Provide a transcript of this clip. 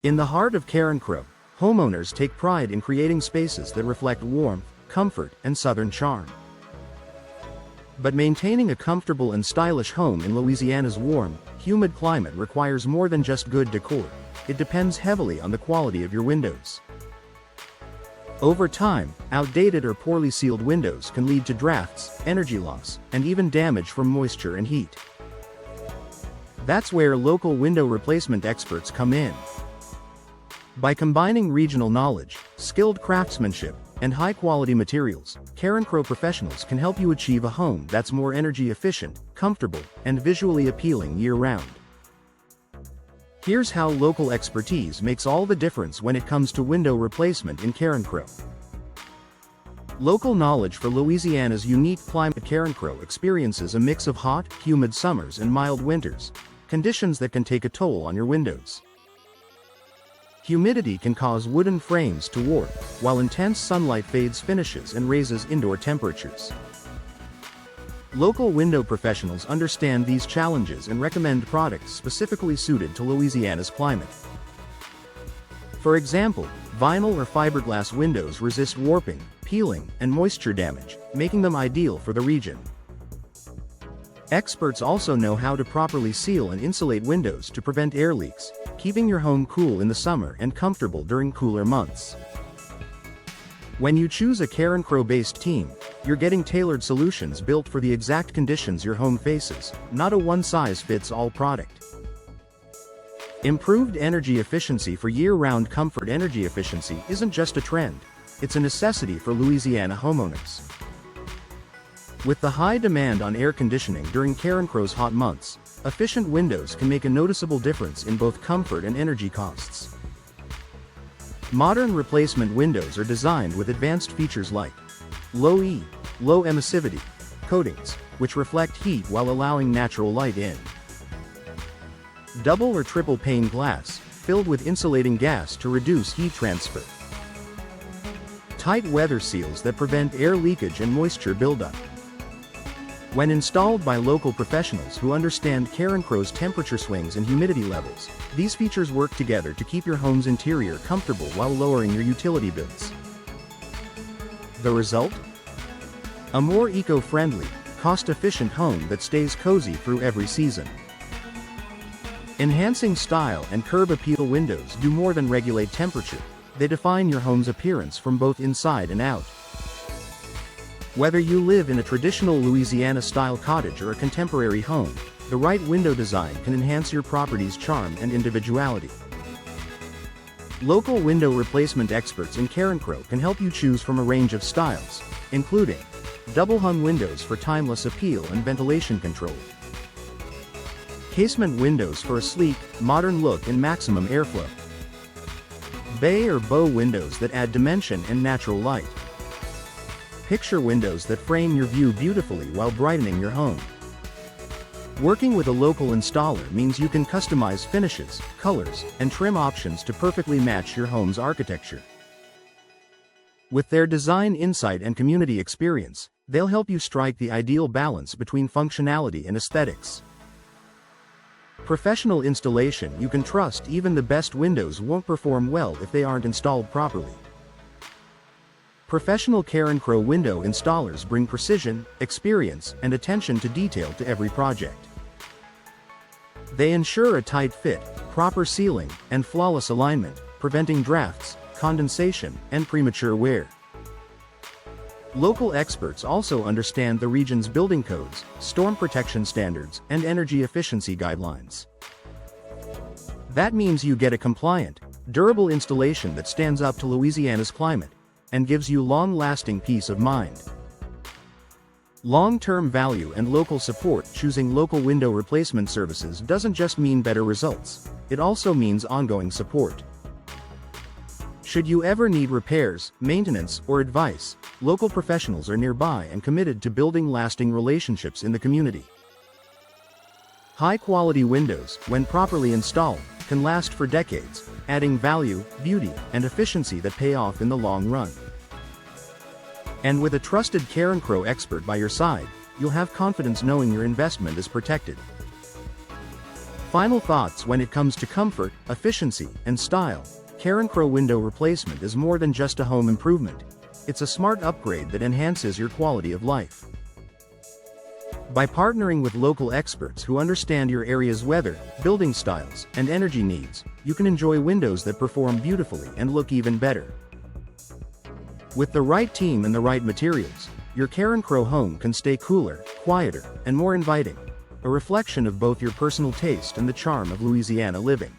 In the heart of Carencro, homeowners take pride in creating spaces that reflect warmth, comfort, and southern charm. But maintaining a comfortable and stylish home in Louisiana's warm, humid climate requires more than just good decor. It depends heavily on the quality of your windows. Over time, outdated or poorly sealed windows can lead to drafts, energy loss, and even damage from moisture and heat. That's where local window replacement experts come in. By combining regional knowledge, skilled craftsmanship, and high-quality materials, Carencro professionals can help you achieve a home that's more energy efficient, comfortable, and visually appealing year-round. Here's how local expertise makes all the difference when it comes to window replacement in Carencro. Local knowledge for Louisiana's unique climate. Carencro experiences a mix of hot, humid summers and mild winters, conditions that can take a toll on your windows. Humidity can cause wooden frames to warp, while intense sunlight fades finishes and raises indoor temperatures. Local window professionals understand these challenges and recommend products specifically suited to Louisiana's climate. For example, vinyl or fiberglass windows resist warping, peeling, and moisture damage, making them ideal for the region. Experts also know how to properly seal and insulate windows to prevent air leaks, keeping your home cool in the summer and comfortable during cooler months. When you choose a Carencro-based team, you're getting tailored solutions built for the exact conditions your home faces, not a one-size-fits-all product. Improved energy efficiency for year-round comfort. Energy efficiency isn't just a trend, it's a necessity for Louisiana homeowners. With the high demand on air conditioning during Carencro's hot months, efficient windows can make a noticeable difference in both comfort and energy costs. Modern replacement windows are designed with advanced features like low emissivity coatings, which reflect heat while allowing natural light in. Double or triple pane glass, filled with insulating gas to reduce heat transfer. Tight weather seals that prevent air leakage and moisture buildup. When installed by local professionals who understand Carencro's temperature swings and humidity levels, these features work together to keep your home's interior comfortable while lowering your utility bills. The result? A more eco-friendly, cost-efficient home that stays cozy through every season. Enhancing style and curb appeal. Windows do more than regulate temperature, they define your home's appearance from both inside and out. Whether you live in a traditional Louisiana-style cottage or a contemporary home, the right window design can enhance your property's charm and individuality. Local window replacement experts in Carencro can help you choose from a range of styles, including double-hung windows for timeless appeal and ventilation control, casement windows for a sleek, modern look and maximum airflow, bay or bow windows that add dimension and natural light, picture windows that frame your view beautifully while brightening your home. Working with a local installer means you can customize finishes, colors, and trim options to perfectly match your home's architecture. With their design insight and community experience, they'll help you strike the ideal balance between functionality and aesthetics. Professional installation. You can trust even the best windows won't perform well if they aren't installed properly. Professional Carencro window installers bring precision, experience, and attention to detail to every project. They ensure a tight fit, proper sealing, and flawless alignment, preventing drafts, condensation, and premature wear. Local experts also understand the region's building codes, storm protection standards, and energy efficiency guidelines. That means you get a compliant, durable installation that stands up to Louisiana's climate and gives you long-lasting peace of mind. Long-term value and local support. Choosing local window replacement services doesn't just mean better results, it also means ongoing support. Should you ever need repairs, maintenance, or advice, local professionals are nearby and committed to building lasting relationships in the community. High-quality windows, when properly installed, can last for decades, adding value, beauty, and efficiency that pay off in the long run. And with a trusted Carencro expert by your side, you'll have confidence knowing your investment is protected. Final thoughts: when it comes to comfort, efficiency, and style, Carencro Window Replacement is more than just a home improvement. It's a smart upgrade that enhances your quality of life. By partnering with local experts who understand your area's weather, building styles, and energy needs, you can enjoy windows that perform beautifully and look even better. With the right team and the right materials, your Carencro home can stay cooler, quieter, and more inviting, a reflection of both your personal taste and the charm of Louisiana living.